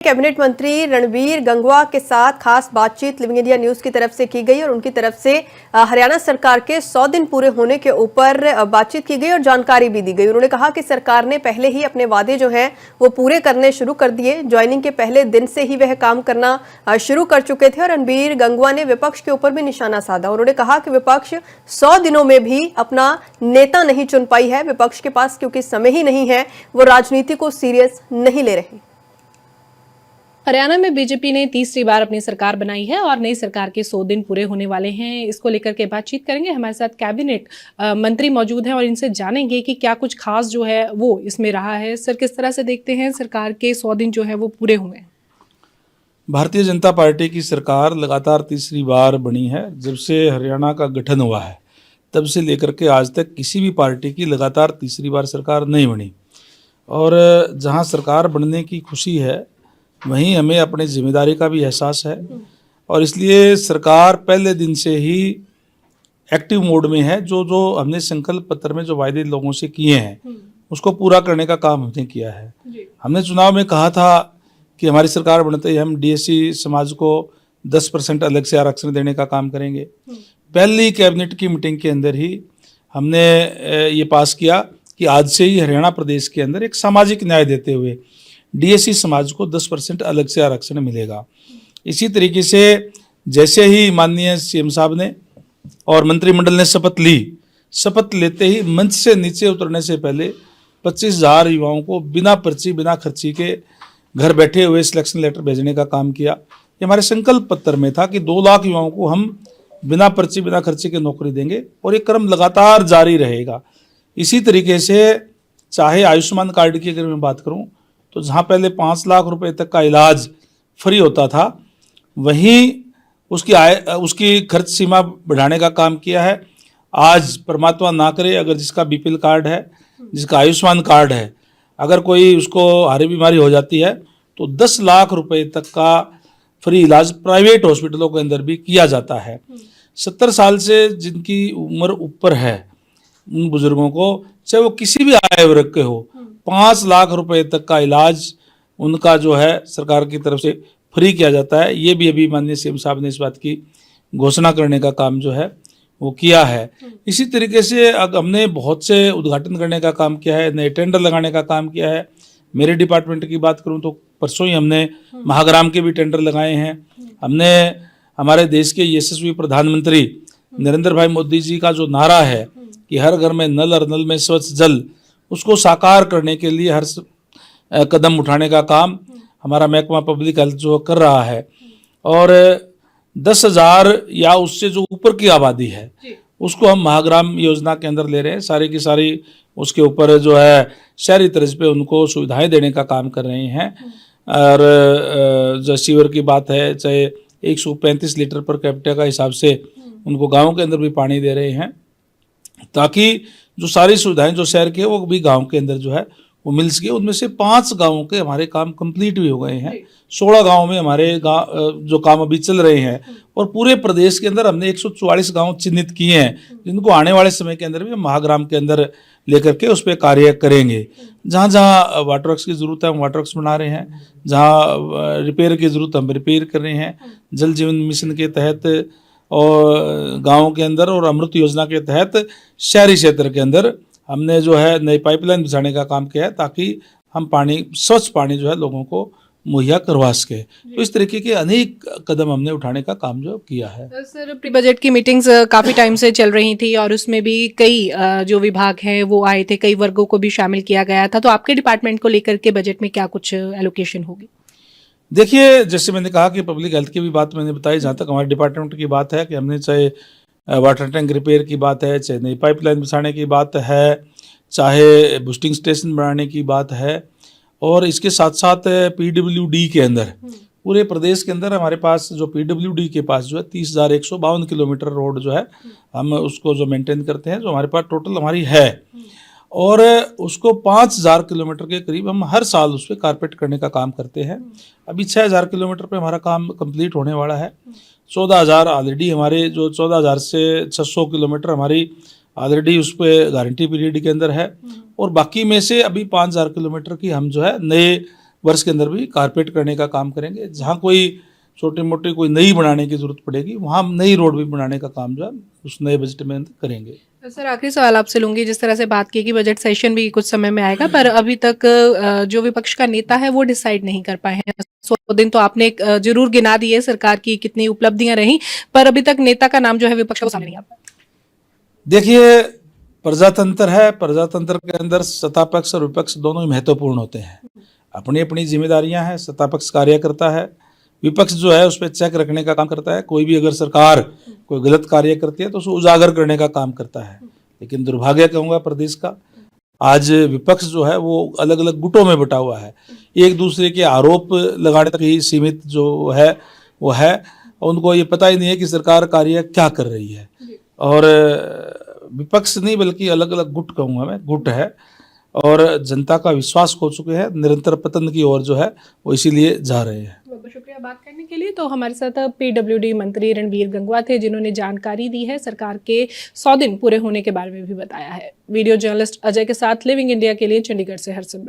Cabinet मंत्री रणबीर गंगवा के साथ खास बातचीत लिविंग इंडिया न्यूज की तरफ से की गई और उनकी तरफ से हरियाणा सरकार के 100 दिन पूरे होने के ऊपर बातचीत की गई और जानकारी भी दी गई। उन्होंने कहा कि सरकार ने पहले ही अपने वादे जो हैं वो पूरे करने शुरू कर दिए। ज्वाइनिंग के पहले दिन से ही वह काम करना शुरू कर चुके थे और रणबीर गंगवा ने विपक्ष के ऊपर भी निशाना साधा। उन्होंने कहा कि विपक्ष 100 दिनों में भी अपना नेता नहीं चुन पाई है। विपक्ष के पास क्योंकि समय ही नहीं है, वो राजनीति को सीरियस नहीं ले रही। हरियाणा में बीजेपी ने तीसरी बार अपनी सरकार बनाई है और नई सरकार के 100 दिन पूरे होने वाले हैं। इसको लेकर के बातचीत करेंगे। हमारे साथ कैबिनेट मंत्री मौजूद हैं और इनसे जानेंगे कि क्या कुछ खास जो है वो इसमें रहा है। सर, किस तरह से देखते हैं सरकार के 100 दिन जो है वो पूरे हुए हैं? भारतीय जनता पार्टी की सरकार लगातार तीसरी बार बनी है। जब से हरियाणा का गठन हुआ है तब से लेकर के आज तक किसी भी पार्टी की लगातार तीसरी बार सरकार नहीं बनी। और जहां सरकार बनने की खुशी है वहीं हमें अपनी जिम्मेदारी का भी एहसास है और इसलिए सरकार पहले दिन से ही एक्टिव मोड में है। जो हमने संकल्प पत्र में जो वायदे लोगों से किए हैं उसको पूरा करने का काम हमने किया है। हमने चुनाव में कहा था कि हमारी सरकार बनते ही हम डीएससी समाज को 10% अलग से आरक्षण देने का काम करेंगे। पहली कैबिनेट की मीटिंग के अंदर ही हमने ये पास किया कि आज से ही हरियाणा प्रदेश के अंदर एक सामाजिक न्याय देते हुए डीएससी समाज को 10% अलग से आरक्षण मिलेगा। इसी तरीके से जैसे ही माननीय सीएम साहब ने और मंत्रिमंडल ने शपथ लेते ही मंच से नीचे उतरने से पहले 25,000 युवाओं को बिना पर्ची बिना खर्ची के घर बैठे हुए सिलेक्शन लेटर भेजने का काम किया। ये हमारे संकल्प पत्र में था कि 2 लाख युवाओं को हम बिना पर्ची बिना खर्ची के नौकरी देंगे और ये क्रम लगातार जारी रहेगा। इसी तरीके से चाहे आयुष्मान कार्ड की अगर मैं बात करूं तो जहां पहले 5 लाख रुपए तक का इलाज फ्री होता था वहीं उसकी खर्च सीमा बढ़ाने का काम किया है। आज परमात्मा ना करे अगर जिसका बीपीएल कार्ड है, जिसका आयुष्मान कार्ड है, अगर कोई उसको हारी बीमारी हो जाती है तो 10 लाख रुपए तक का फ्री इलाज प्राइवेट हॉस्पिटलों के अंदर भी किया जाता है। 70 साल से जिनकी उम्र ऊपर है उन बुजुर्गों को चाहे वो किसी भी आय वर्ग के हो 5 लाख रुपए तक का इलाज उनका जो है सरकार की तरफ से फ्री किया जाता है। ये भी अभी माननीय सीएम साहब ने इस बात की घोषणा करने का काम जो है वो किया है। इसी तरीके से हमने बहुत से उद्घाटन करने का काम किया है, नए टेंडर लगाने का काम किया है। मेरे डिपार्टमेंट की बात करूं तो परसों ही हमने महाग्राम के भी टेंडर लगाए हैं। हमने हमारे देश के यशस्वी प्रधानमंत्री नरेंद्र भाई मोदी जी का जो नारा है कि हर घर में नल और नल में स्वच्छ जल, उसको साकार करने के लिए हर कदम उठाने का काम हमारा महकमा पब्लिक हेल्थ जो कर रहा है। और 10,000 या उससे जो ऊपर की आबादी है उसको हम महाग्राम योजना के अंदर ले रहे हैं। सारी की सारी उसके ऊपर जो है शहरी तर्ज पे उनको सुविधाएं देने का काम कर रहे हैं। और जो सीवर की बात है, चाहे 135 लीटर पर कैपिटा का हिसाब से उनको गाँव के अंदर भी पानी दे रहे हैं ताकि जो सारी सुविधाएं जो शहर के वो भी गांव के अंदर जो है वो मिल सके। उनमें से 5 गांवों के हमारे काम कंप्लीट भी हो गए हैं। 16 गांव में हमारे जो काम अभी चल रहे हैं और पूरे प्रदेश के अंदर हमने 144 गांव चिन्हित किए हैं जिनको आने वाले समय के अंदर भी हम महाग्राम के अंदर लेकर के उस पर कार्य करेंगे। जहाँ जहाँ वाटर वर्क्स की जरूरत है हम वाटर वर्क्स बना रहे हैं, जहाँ रिपेयर की जरूरत हम रिपेयर कर रहे हैं। जल जीवन मिशन के तहत और गाँव के अंदर और अमृत योजना के तहत शहरी क्षेत्र के अंदर हमने जो है नई पाइपलाइन बिछाने का काम किया है ताकि हम स्वच्छ पानी जो है लोगों को मुहैया करवा सके। तो इस तरीके के अनेक कदम हमने उठाने का काम जो किया है। सर, प्री बजट की मीटिंग्स काफ़ी टाइम से चल रही थी और उसमें भी कई जो विभाग हैं वो आए थे, कई वर्गों को भी शामिल किया गया था। तो आपके डिपार्टमेंट को लेकर के बजट में क्या कुछ एलोकेशन होगी? देखिए, जैसे मैंने कहा कि पब्लिक हेल्थ की भी बात मैंने बताई। जहाँ तक हमारे डिपार्टमेंट की बात है कि हमने चाहे वाटर टैंक रिपेयर की बात है, चाहे नई पाइपलाइन बिछाने की बात है, चाहे बूस्टिंग स्टेशन बनाने की बात है और इसके साथ साथ पीडब्ल्यूडी के अंदर पूरे प्रदेश के अंदर हमारे पास जो पीडब्ल्यूडी के पास जो है 30,152 किलोमीटर रोड जो है हम उसको जो मेंटेन करते हैं, जो हमारे पास टोटल हमारी है और उसको 5,000 किलोमीटर के करीब हम हर साल उस पर कारपेट करने का काम करते हैं। अभी 6,000 किलोमीटर पे हमारा काम कंप्लीट होने वाला है। 14,000 ऑलरेडी हमारे जो 14,000 से 600 किलोमीटर हमारी ऑलरेडी उस पर गारंटी पीरियड के अंदर है और बाकी में से अभी 5,000 किलोमीटर की हम जो है नए वर्ष के अंदर भी कारपेट करने का काम करेंगे। जहाँ कोई छोटी मोटी कोई नई बनाने की जरूरत पड़ेगी वहाँ हम नई रोड भी बनाने का काम जो है उस नए बजट में करेंगे। सर आखिरी सवाल आपसे लूंगी, जिस तरह से बात की कि बजट सेशन भी कुछ समय में आएगा, पर अभी तक जो विपक्ष का नेता है वो डिसाइड नहीं कर पाए हैं। 100 दिन तो आपने जरूर गिना दिए सरकार की कितनी उपलब्धियां रही, पर अभी तक नेता का नाम जो है विपक्ष को सामने नहीं आ पाया। देखिए, प्रजातंत्र है, प्रजातंत्र के अंदर सत्ता पक्ष और विपक्ष दोनों ही महत्वपूर्ण होते हैं। अपनी अपनी जिम्मेदारियां हैं। सत्ता पक्ष कार्य करता है, विपक्ष जो है उस पर चेक रखने का काम करता है। कोई भी अगर सरकार कोई गलत कार्य करती है तो उसको उजागर करने का काम करता है। लेकिन दुर्भाग्य कहूँगा प्रदेश का, आज विपक्ष जो है वो अलग अलग गुटों में बटा हुआ है। एक दूसरे के आरोप लगाने तक ही सीमित जो है वो है, और उनको ये पता ही नहीं है कि सरकार कार्य क्या कर रही है। और विपक्ष नहीं बल्कि अलग अलग गुट कहूँगा मैं, गुट है, और जनता का विश्वास खो चुके हैं। निरंतर पतन की ओर जो है वो इसीलिए जा रहे हैं। बहुत बहुत शुक्रिया बात करने के लिए। तो हमारे साथ पीडब्ल्यूडी मंत्री रणबीर गंगवा थे, जिन्होंने जानकारी दी है, सरकार के 100 दिन पूरे होने के बारे में भी बताया है। वीडियो जर्नलिस्ट अजय के साथ लिविंग इंडिया के लिए चंडीगढ़ से हरसिमरत।